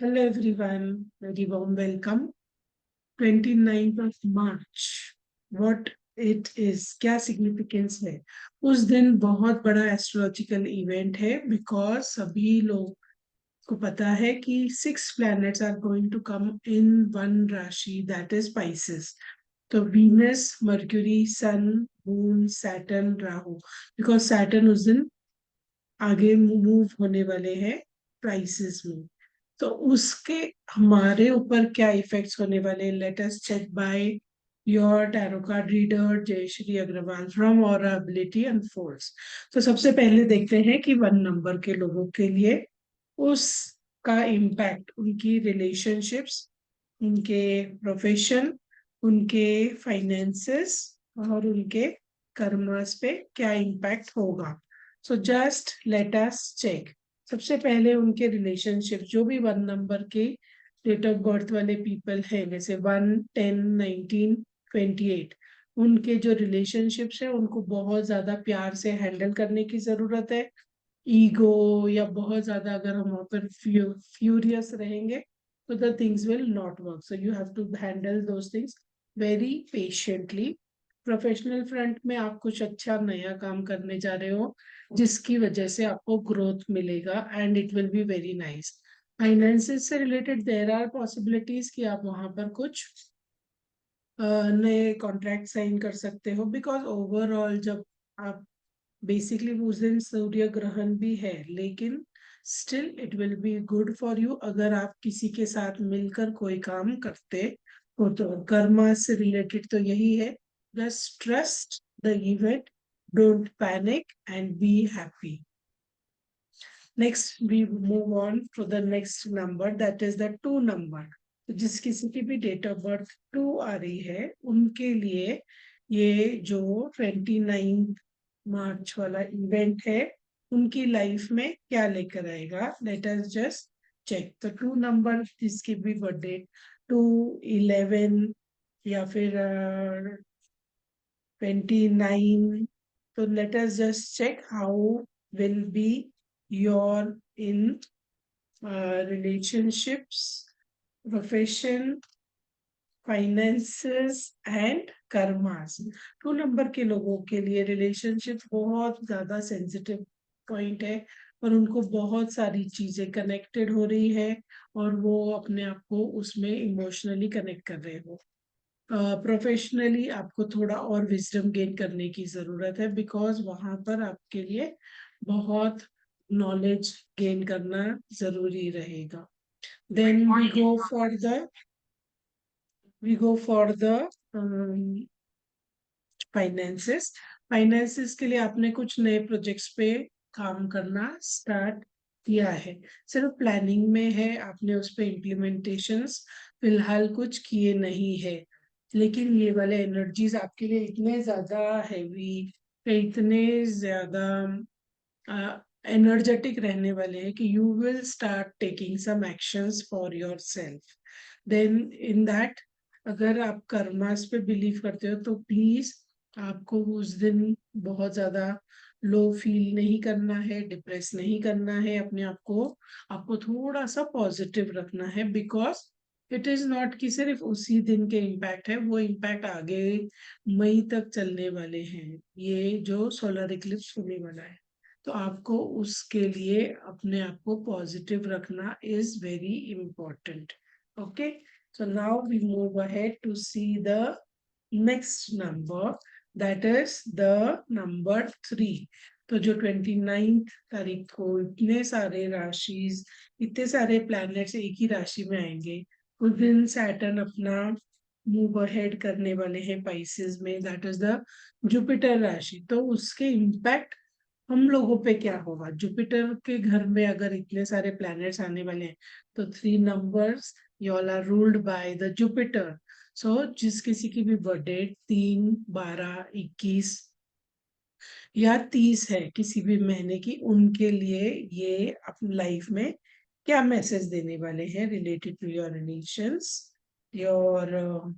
Hello everyone, very warm welcome. 29th of March, what it is, क्या significance है? उस दिन बहुत बड़ा एस्ट्रोलॉजिकल इवेंट है बिकॉज सभी लोग को पता है कि 6 planets are going to come in one राशि, that is Pisces. तो Venus, Mercury, sun, moon, Saturn, Rahu, because Saturn उस दिन आगे मूव होने वाले हैं प्राइसेस में। तो उसके हमारे ऊपर क्या इफेक्ट्स होने वाले, let us check by your tarot card reader Jayshree Agarwal from और एबिलिटी अनफोल्ड्स। तो सबसे पहले देखते हैं कि 1 नंबर के लोगों के लिए उसका इम्पैक्ट उनकी रिलेशनशिप्स, उनके प्रोफेशन, उनके फाइनेंसेस और उनके कर्मास पे क्या इम्पैक्ट होगा। So just let us check. सबसे पहले उनके रिलेशनशिप, जो भी 1 नंबर के डेट ऑफ बर्थ वाले पीपल हैं, जैसे 1, 10, 19, 28, उनके जो रिलेशनशिप्स है उनको बहुत ज्यादा प्यार से हैंडल करने की जरूरत है। ईगो या बहुत ज्यादा अगर हम वहां पर फ्यूरियस रहेंगे तो the things will not work, so you have to handle those things very patiently. Professional front में आप कुछ अच्छा नया काम करने जा रहे हो जिसकी वजह से आपको ग्रोथ मिलेगा and it will be very nice. Finances से रिलेटेड देयर आर पॉसिबिलिटीज कि आप वहां पर कुछ नए कॉन्ट्रैक्ट साइन कर सकते हो, बिकॉज ओवरऑल जब आप बेसिकली उस दिन सूर्य ग्रहण भी है, लेकिन still it will be good for you अगर आप किसी के साथ मिलकर कोई काम करते हो। तो कर्मा से रिलेटेड तो यही है, just trust the event, don't panic and be happy. Next we move on to the next number, that is the 2 number. तो जिस किसी की भी डेट ऑफ बर्थ 2 आ रही है उनके लिए ये जो 29 मार्च वाला इवेंट है उनकी लाइफ में क्या लेकर आएगा, लेट अस जस्ट चेक। तो 2 नंबर जिसकी भी बर्थडे 2, 11 या फिर 29, so let us just check how will be your in relationships, profession, finances and karmas. 2 number के लोगों के लिए रिलेशनशिप बहुत ज्यादा सेंसिटिव पॉइंट है और उनको बहुत सारी चीजें कनेक्टेड हो रही है और वो अपने आप को उसमें इमोशनली कनेक्ट कर रहे हो। प्रोफेशनली आपको थोड़ा और विजडम गेन करने की जरूरत है बिकॉज वहां पर आपके लिए बहुत नॉलेज गेन करना जरूरी रहेगा। Then we go for the finances. Finances के लिए आपने कुछ नए प्रोजेक्ट्स पे काम करना स्टार्ट किया है, सिर्फ प्लानिंग में है, आपने उस पे इम्प्लीमेंटेशंस फिलहाल कुछ किए नहीं है। लेकिन ये वाले एनर्जीज आपके लिए इतने ज्यादा हैवी, इतने ज्यादा एनर्जेटिक रहने वाले हैं कि you will start taking some actions for yourself. Then in that, अगर आप कर्मास पे बिलीव करते हो तो प्लीज आपको उस दिन बहुत ज्यादा लो फील नहीं करना है, डिप्रेस नहीं करना है अपने आप को। आपको थोड़ा सा पॉजिटिव रखना है बिकॉज इट इज नॉट कि सिर्फ उसी दिन के इम्पैक्ट है, वो इम्पैक्ट आगे मई तक चलने वाले हैं, ये जो सोलर इक्लिप्स होने वाला है। तो आपको उसके लिए अपने आप को पॉजिटिव रखना is very important. Okay, so now we move ahead to see the next number, that is the number 3। तो जो 29 तारीख को इतने सारे राशिस, इतने सारे प्लैनेट्स एक ही राशि में आएंगे, उस दिन सैटर्न अपना मूव अहेड करने वाले हैं पाइसेस में, दैट इज द जुपिटर राशि। तो उसके इम्पैक्ट हम लोगों पे क्या होगा, जुपिटर के घर में अगर इतने सारे प्लैनेट्स आने वाले हैं तो 3 numbers y'all are ruled by the Jupiter. So जिस किसी की भी बर्थडे 3, 12, 21 या 30 है किसी भी महीने की, उनके लिए ये अपनी लाइफ में क्या मैसेज देने वाले हैं related to your relations, your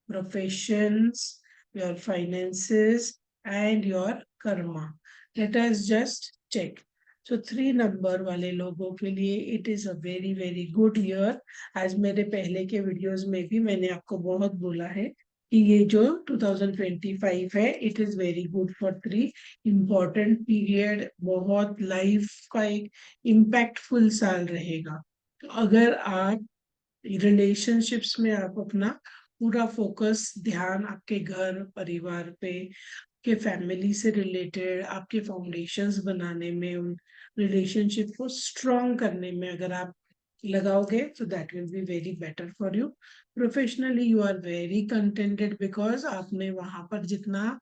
professions, your finances, and your karma. Let us just check. So 3 number वाले लोगों के लिए it is a very very good year. आज मेरे पहले के वीडियोस में भी मैंने आपको बहुत बोला है कि ये जो 2025 है it is very good for 3 important period, बहुत लाइफ का एक इम्पैक्टफुल साल रहेगा। तो अगर आप रिलेशनशिप्स में आप अपना पूरा फोकस ध्यान आपके घर परिवार पे के फैमिली से रिलेटेड आपके फाउंडेशंस बनाने में, उन रिलेशनशिप को स्ट्रॉन्ग करने में अगर आप लगाओगे तो that will be very better for you. Professionally you are very contented because आपने वहां पर जितना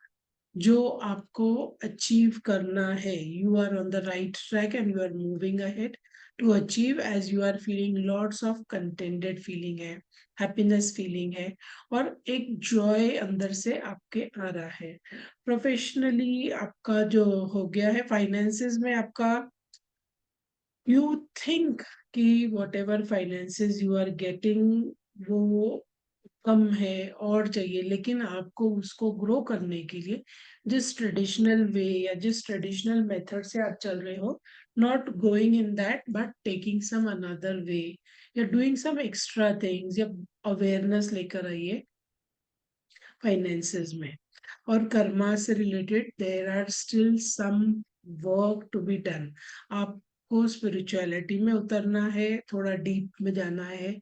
जो आपको अचीव करना है, you are on the right track and you are moving ahead to achieve as you are feeling lots of contented feeling है, happiness feeling है, और एक जॉय अंदर से आपके आ रहा है। प्रोफेशनली आपका जो हो गया है, फाइनेंसेस में आपका यू थिंक कि whatever finances you are getting वो कम है और चाहिए, लेकिन आपको उसको ग्रो करने के लिए जिस ट्रेडिशनल वे या जिस ट्रेडिशनल मेथड से आप चल रहे हो, not going in that but taking some another way या डूइंग सम एक्स्ट्रा थिंग्स या अवेयरनेस लेकर आइए फाइनेंसेस में। और कर्मा से related there are still some work to be done. आपको स्पिरिचुअलिटी में उतरना है, थोड़ा डीप में जाना है।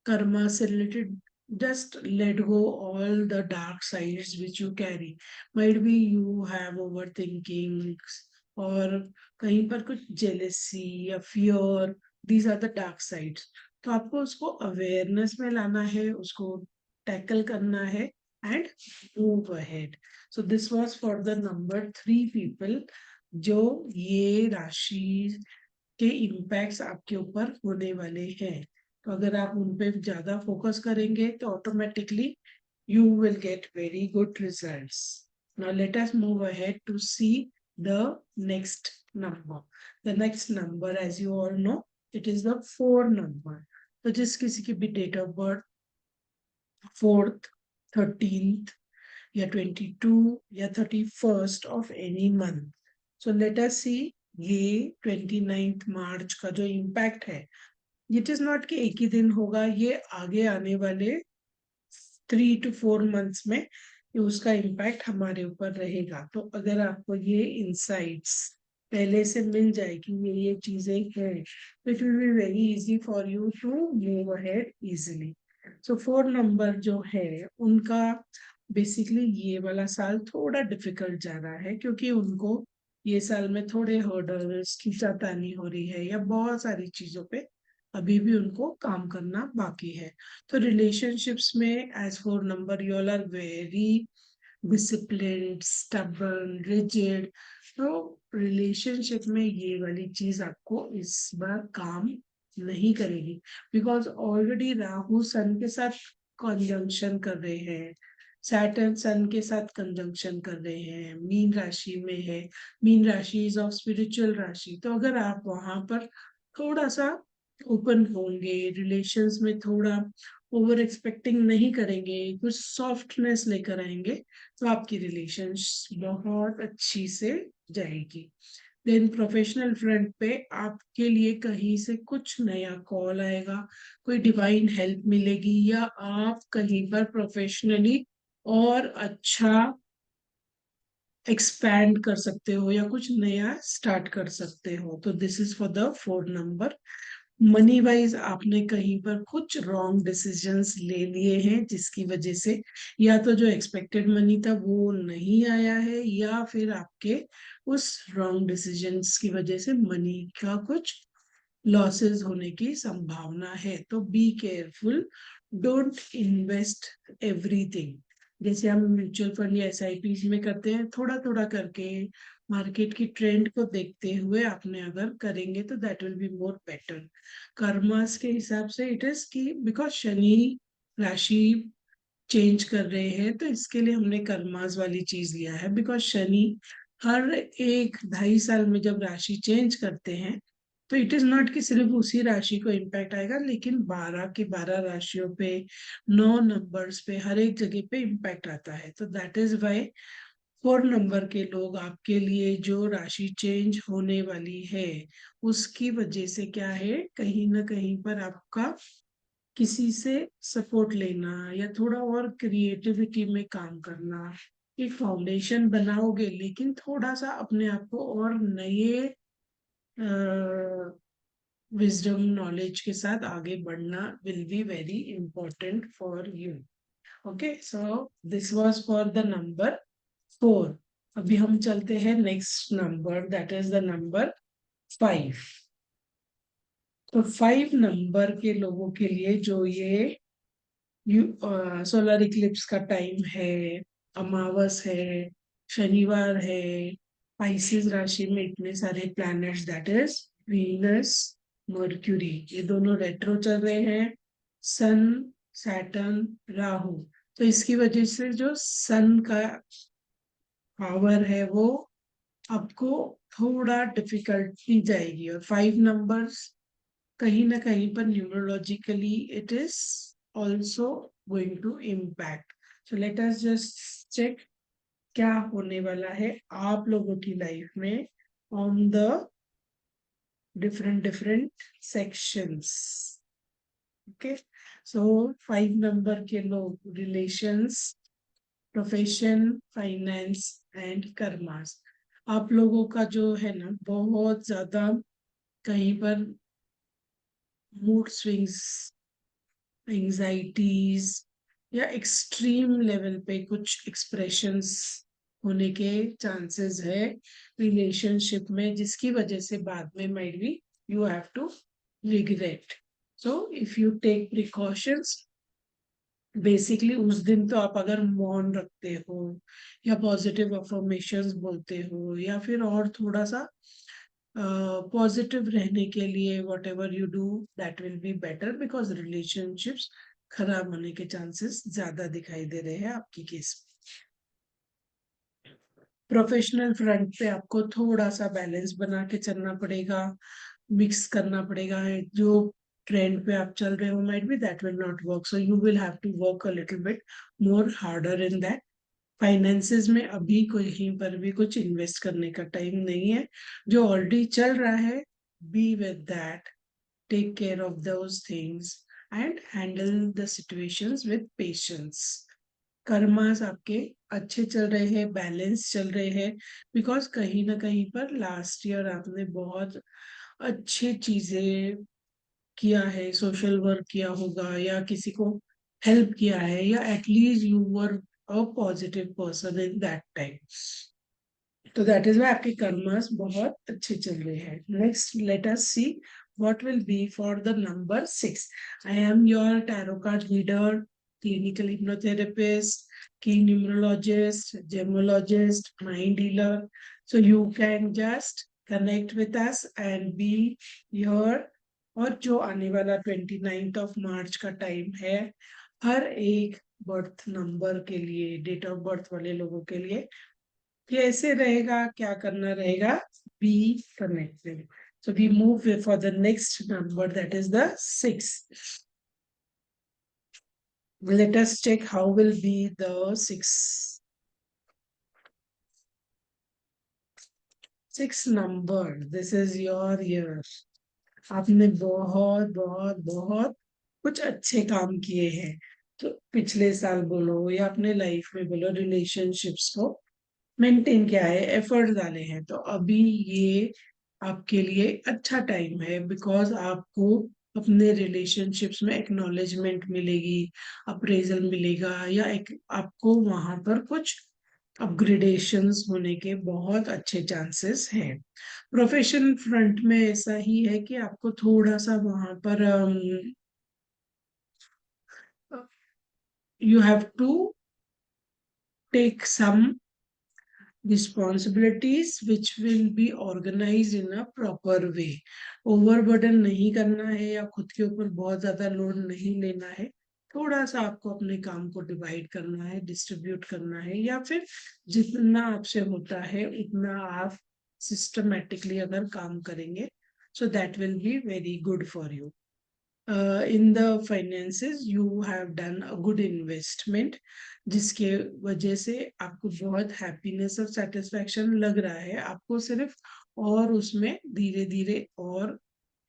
कर्मा से related just let go all the dark sides which you carry. Might be you have overthinking और कहीं पर कुछ jealousy या fear, these are the dark sides. तो आपको उसको अवेयरनेस में लाना है, उसको टैकल करना है and move ahead. So this was for the number 3 people जो ये राशि के इम्पैक्ट्स आपके ऊपर होने वाले हैं। तो अगर आप उन पे ज्यादा फोकस करेंगे तो automatically you will get very good results. Now let us move ahead to see the next number. The next number, as you all know, it is the 4 number. तो जिस किसी की भी date of birth 4th, 13th या 22 या 31st of any month, so let us see ये 29th मार्च का जो इम्पैक्ट है, इट इज नॉट कि एक ही दिन होगा, ये आगे आने वाले 3 to 4 months में उसका इम्पैक्ट हमारे ऊपर रहेगा। तो अगर आपको ये इंसाइट्स पहले से मिल जाए कि ये चीजें हैं, तो it will be very easy for you to move ahead easily. So 4 number जो है उनका बेसिकली ये वाला साल थोड़ा डिफिकल्ट जा रहा है, क्योंकि उनको ये साल में थोड़े हर्डल्स खींचातानी हो रही है या बहुत सारी चीजों पे अभी भी उनको काम करना बाकी है। तो रिलेशनशिप्स में as 4 number you all are very disciplined, stubborn, rigid. तो रिलेशनशिप में ये वाली चीज आपको इस बार काम नहीं करेगी, बिकॉज ऑलरेडी राहु सन के साथ कंजंक्शन कर रहे हैं, सैटर्न सन के साथ कंजंक्शन कर रहे हैं, मीन राशि में है। मीन राशि इज ऑफ स्पिरिचुअल राशि। तो अगर आप वहां पर थोड़ा सा ओपन होंगे, रिलेशंस में थोड़ा ओवर एक्सपेक्टिंग नहीं करेंगे, कुछ सॉफ्टनेस लेकर आएंगे, तो आपकी रिलेशंस बहुत अच्छी से जाएगी। देन प्रोफेशनल फ्रंट पे आपके लिए कहीं से कुछ नया कॉल आएगा, कोई डिवाइन हेल्प मिलेगी, या आप कहीं पर प्रोफेशनली और अच्छा एक्सपैंड कर सकते हो या कुछ नया स्टार्ट कर सकते हो। तो this is for the 4 number. Money wise आपने कहीं पर कुछ रॉन्ग डिसीजंस ले लिए हैं, जिसकी वजह से या तो जो एक्सपेक्टेड मनी था वो नहीं आया है, या फिर आपके उस रॉन्ग डिसीजंस की वजह से मनी का कुछ लॉसेस होने की संभावना है। तो be careful, don't invest everything. जैसे हम म्यूचुअल फंड या एसआईपी में करते हैं, थोड़ा थोड़ा करके मार्केट की ट्रेंड को देखते हुए आपने अगर करेंगे तो that will be more better. Karmas के हिसाब से इट इज कि बिकॉज शनि राशि चेंज कर रहे हैं, तो इसके लिए हमने कर्मास वाली चीज लिया है। बिकॉज शनि हर 1-2.5 साल में जब राशि चेंज करते हैं, तो इट इज नॉट कि सिर्फ उसी राशि को इम्पैक्ट आएगा, लेकिन 12 के 12 राशियों पे, 9 नंबर्स पे, हर एक जगह पे इम्पैक्ट आता है। तो दैट इज वाई 4 नंबर के लोग, आपके लिए जो राशि चेंज होने वाली है उसकी वजह से क्या है, कहीं ना कहीं पर आपका किसी से सपोर्ट लेना या थोड़ा और क्रिएटिविटी में काम करना, एक फाउंडेशन बनाओगे, लेकिन थोड़ा सा अपने आप को और नए विजडम नॉलेज के साथ आगे बढ़ना will be very important for you. Okay, so this was for the number 4। अभी हम चलते हैं next number, that is the number 5। तो 5 नंबर के लोगों के लिए जो ये सोलर इक्लिप्स का टाइम है, अमावस है, शनिवार है, पाइसेस राशि में इतने सारे planets, that is Venus, mercury, ये दोनों रेट्रो चल रहे हैं, सन, सैटर्न, राहु। तो इसकी वजह से जो सन का पावर है वो आपको थोड़ा डिफिकल्ट दी जाएगी। और 5 नंबर्स कहीं ना कहीं पर numerologically it is also going to impact. So let us just check क्या होने वाला है आप लोगों की लाइफ में on the different sections. Okay, so 5 number के लोग, relations, profession, finance and karmas. आप लोगों का जो है ना, बहुत ज्यादा कहीं पर मूड स्विंग्स, एंजाइटीज या एक्सट्रीम लेवल पे कुछ एक्सप्रेशंस होने के चांसेस है रिलेशनशिप में, जिसकी वजह से बाद में might be you have to regret. So if you take precautions, basically उस दिन तो आप अगर मौन रखते हो या पॉजिटिव अफर्मेशंस बोलते हो या फिर और थोड़ा सा पॉजिटिव रहने के लिए what ever you do, that will be better, because relationships खराब होने के चांसेस ज्यादा दिखाई दे रहे हैं आपकी केस। प्रोफेशनल फ्रंट पे आपको थोड़ा सा बैलेंस बना के चलना पड़ेगा, मिक्स करना पड़ेगा। जो ट्रेंड पे आप चल रहे हो might be that will not work, so you will have to work a little bit more harder in that. Finances में अभी कहीं पर भी कुछ इन्वेस्ट करने का टाइम नहीं है। जो ऑलरेडी चल रहा है, be with that, take care of those things and handle the situations with patience. Karmas आपके अच्छे चल रहे हैं, बैलेंस चल रहे हैं, बिकॉज कहीं ना कहीं पर लास्ट ईयर आपने बहुत अच्छी चीजें किया है, सोशल वर्क किया होगा या किसी को हेल्प किया है, या at least you were a positive person in that time. तो दैट इज वाई आपके कर्मस बहुत अच्छे चल रहे हैं। Next let us see what will be for the number 6. I am your tarot card reader, clinical hypnotherapist, key numerologist, gemologist, mind healer. So you can just connect with us and be here. और जो आने वाला 29th of March का time है, हर एक birth number के लिए, date of birth वाले लोगों के लिए कैसे रहेगा, क्या करना रहेगा, be connected. So we move for the next number, that is the 6. Let us check how will be the 6. 6 number, this is your year. आपने बहुत बहुत बहुत कुछ अच्छे काम किए हैं, तो पिछले साल बोलो या अपने लाइफ में बोलो, रिलेशनशिप्स को मेंटेन किया है, एफर्ट डाले हैं। तो अभी ये आपके लिए अच्छा टाइम है, बिकॉज आपको अपने रिलेशनशिप्स में एक्नॉलेजमेंट मिलेगी, अप्रेजल मिलेगा, या एक आपको वहां पर कुछ अपग्रेडेशंस होने के बहुत अच्छे चांसेस हैं। प्रोफेशन फ्रंट में ऐसा ही है कि आपको थोड़ा सा वहां पर you have to take some responsibilities which will be organized in a proper way. Overburden नहीं करना है या खुद के ऊपर बहुत ज्यादा लोड नहीं लेना है, थोड़ा सा आपको अपने काम को डिवाइड करना है, डिस्ट्रीब्यूट करना है, या फिर जितना आपसे होता है उतना आप सिस्टमेटिकली अगर काम करेंगे, सो that will be very good for you. In the finances you have done a good investment, जिसके वजह से आपको बहुत हैप्पीनेस और सेटिस्फैक्शन लग रहा है। आपको सिर्फ और उसमें धीरे धीरे और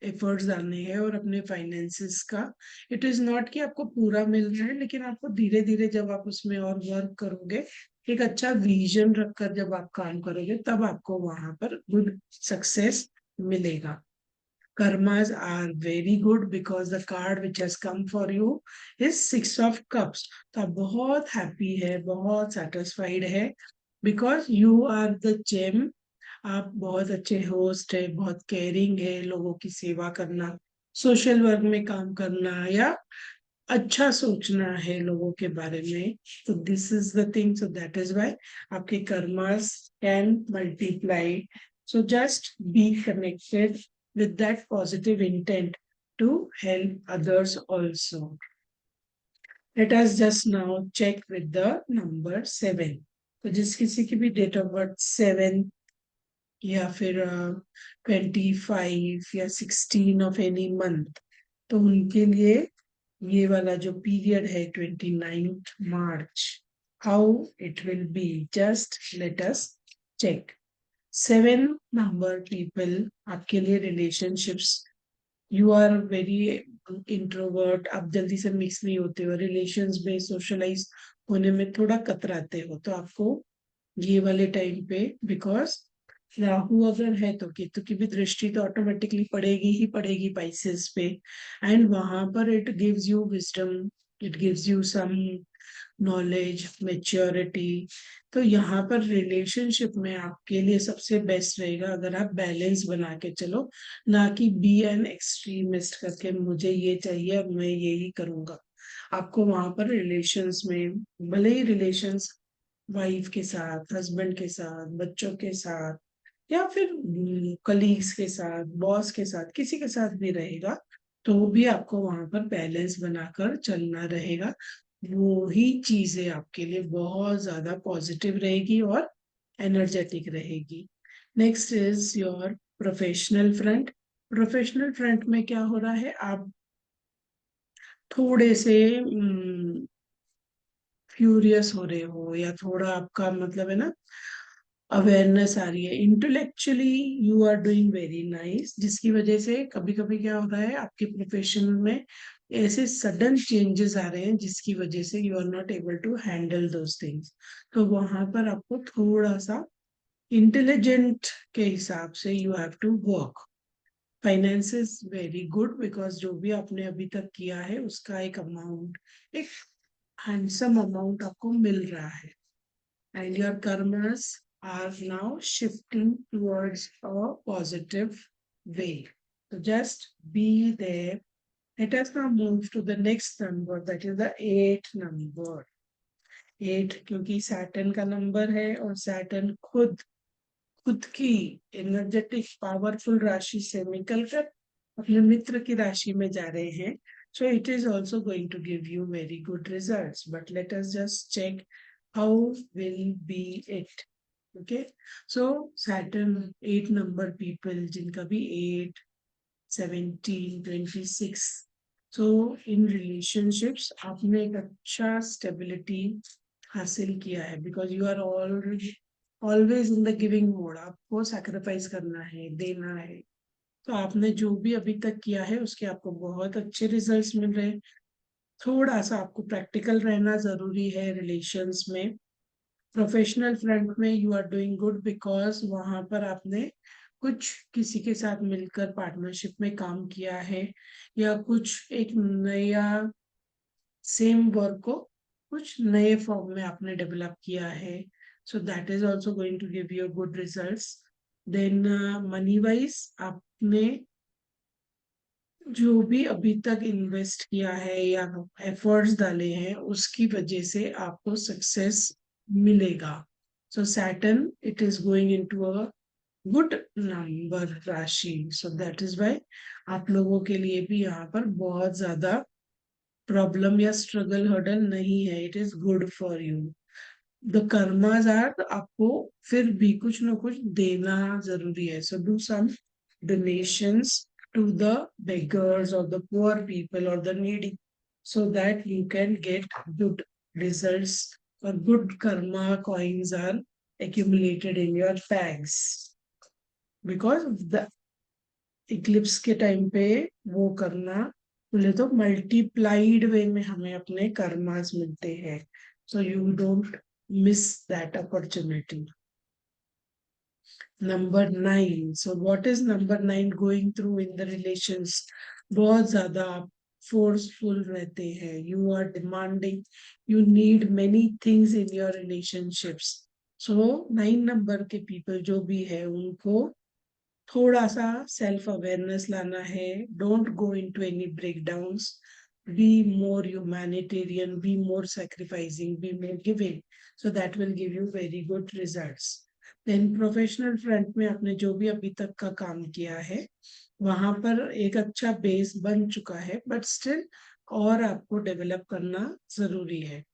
एफर्ट्स डालने हैं और अपने फाइनेंसेस का, इट इज नॉट कि आपको पूरा मिल रहा है, लेकिन आपको धीरे धीरे जब आप उसमें और वर्क करोगे, एक अच्छा विजन रखकर जब आप काम करोगे, तब आपको वहां पर गुड सक्सेस मिलेगा। Karmas are very good because the card which has come for you is 6 of Cups. तो आप बहुत हैप्पी है, बहुत सेटिस्फाइड है, because you are the gem. आप बहुत अच्छे होस्ट है, बहुत केयरिंग है, लोगों की सेवा करना, सोशल वर्क में काम करना, या अच्छा सोचना है लोगों के बारे में। तो this is the thing, so that is why आपके karmas can multiply. So just be connected with that positive intent to help others also. Let us just now check with the number 7. तो जिस किसी की भी डेट ऑफ बर्थ 7 या फिर 25 या 16 of any month, तो उनके लिए ये वाला जो पीरियड है 29 March, how it will be, just let us check. 7 number people, आपके लिए relationships, you are very introvert, आप जल्दी से मिक्स नहीं होते हो, रिलेशंस में सोशलाइज होने में थोड़ा कतराते हो, तो आपको ये वाले टाइम पे, बिकॉज राहु अगर है तो केतु की भी दृष्टि तो ऑटोमेटिकली पड़ेगी ही पड़ेगी पाइसेस पे, एंड वहां पर it gives you wisdom, it gives you some knowledge, maturity. तो यहाँ पर रिलेशनशिप में आपके लिए सबसे बेस्ट रहेगा अगर आप बैलेंस बना के चलो, ना कि बी एन एक्सट्रीमिस्ट करके मुझे ये चाहिए अब मैं यही करूंगा। आपको वहां पर रिलेशंस में, भले ही रिलेशंस वाइफ के साथ, हस्बैंड के साथ, बच्चों के साथ, या फिर कलीग्स के साथ, बॉस के साथ, किसी के साथ भी रहेगा, तो भी आपको वहां पर बैलेंस बनाकर चलना रहेगा। वो ही चीजें आपके लिए बहुत ज्यादा पॉजिटिव रहेगी और एनर्जेटिक रहेगी। Next is your professional front. Professional front में क्या हो रहा है, आप थोड़े से फ्यूरियस हो रहे हो, या थोड़ा आपका मतलब है ना, अवेयरनेस आ रही है, intellectually you are doing very nice, जिसकी वजह से कभी कभी क्या हो रहा है आपके प्रोफेशन में ऐसे सडन चेंजेस आ रहे हैं, जिसकी वजह से you are not able to handle those things. तो वहां पर आपको थोड़ा सा इंटेलिजेंट के हिसाब से you have to work. Finance is very good because जो भी आपने अभी तक किया है उसका एक अमाउंट, एक हैंडसम अमाउंट आपको मिल रहा है, and your karmas are now shifting towards a positive way. So just be there. Let us now move to the next number, that is the 8 number. 8 क्योंकि सैटर्न का नंबर है, और Saturn खुद खुद की एनर्जेटिक पावरफुल राशि से निकलकर अपने मित्र की राशि में जा रहे हैं। So it is also going to give you very good results. But let us just check how will be it. Okay. So Saturn 8 number people जिनका भी 8, 17, 26. So in relationships आपने एक अच्छा stability हासिल किया है, because you are already always in the giving mode. आपको sacrifice करना है, देना है, तो आपने जो भी अभी तक किया है उसके आपको बहुत अच्छे रिजल्ट्स मिल रहे हैं। थोड़ा सा आपको प्रैक्टिकल रहना जरूरी है रिलेशंस में। प्रोफेशनल फ्रंट में you are doing good because वहां पर आपने कुछ किसी के साथ मिलकर पार्टनरशिप में काम किया है, या कुछ एक नया सेम वर्क को कुछ नए फॉर्म में आपने डेवलप किया है। So that is also going to give you good results. Then money wise आपने जो भी अभी तक इन्वेस्ट किया है या एफर्ट्स डाले हैं उसकी वजह से आपको सक्सेस मिलेगा। So Saturn it is going into a good number rashi, so that is Y आप लोगों के लिए भी यहाँ पर बहुत ज्यादा प्रॉब्लम या स्ट्रगल हर्डल नहीं है, it is good for you. The karmas are, आपको फिर भी कुछ ना कुछ देना जरूरी है, so do some donations to the beggars or the poor people or the needy, so that you can get good results or good karma coins are accumulated in your bags. Because the Eclipse के time पे वो करना बोले तो multiplied वे में हमें अपने कर्मास मिलते हैं, so you don't miss that opportunity. Number 9. So what is number 9 going through in the relations? बहुत ज्यादा आप फोर्सफुल रहते हैं, you are demanding, you need many things in your relationships. So 9 number के पीपल जो भी है उनको थोड़ा सा सेल्फ अवेयरनेस लाना है. Don't go into any breakdowns. Be more humanitarian, be more sacrificing, be more giving, so that will give you very good results. Then professional front में आपने जो भी अभी तक का काम किया है वहां पर एक अच्छा बेस बन चुका है, बट स्टिल और आपको डेवलप करना जरूरी है.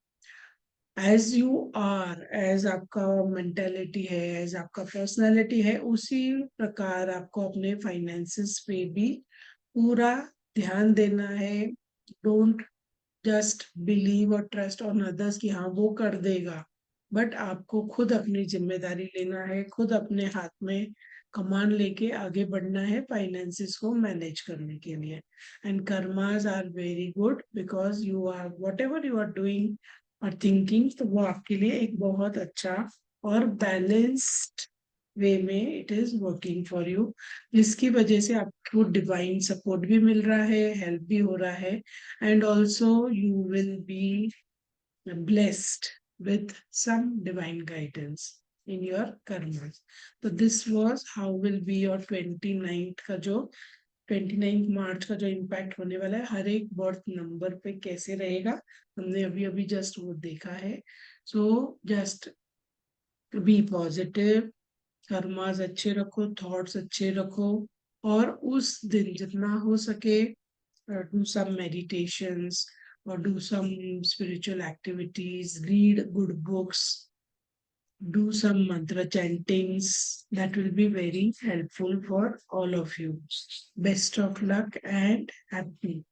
एज यू आर, एज आपका मेंटेलिटी है, एज आपका पर्सनालिटी है, उसी प्रकार आपको अपने फाइनेंसेस पे भी पूरा ध्यान देना है. डोंट जस्ट बिलीव और ट्रस्ट ऑन अदर्स कि हाँ वो कर देगा, बट आपको खुद अपनी जिम्मेदारी लेना है, खुद अपने हाथ में कमान लेके आगे बढ़ना है फाइनेंसेस को मैनेज करने के लिए. And karmas are very good because you are whatever you are doing और थिंकिंग, तो वो आपके लिए एक बहुत अच्छा और बैलेंस्ड वे में it is working for you, जिसकी वजह से आपको डिवाइन सपोर्ट भी मिल रहा है, हेल्प भी हो रहा है, and also you will be blessed with some divine guidance in your karma. So this was how will be your 29th का जो 29 मार्च का जो इम्पैक्ट होने वाला है हर एक बर्थ नंबर पे कैसे रहेगा, हमने अभी अभी जस्ट वो देखा है. सो जस्ट बी पॉजिटिव, कर्मास अच्छे रखो, थॉट्स अच्छे रखो, और उस दिन जितना हो सके do some meditations or do some spiritual activities, read good books, do some mantra chantings. That will be very helpful for all of you. Best of luck and happy.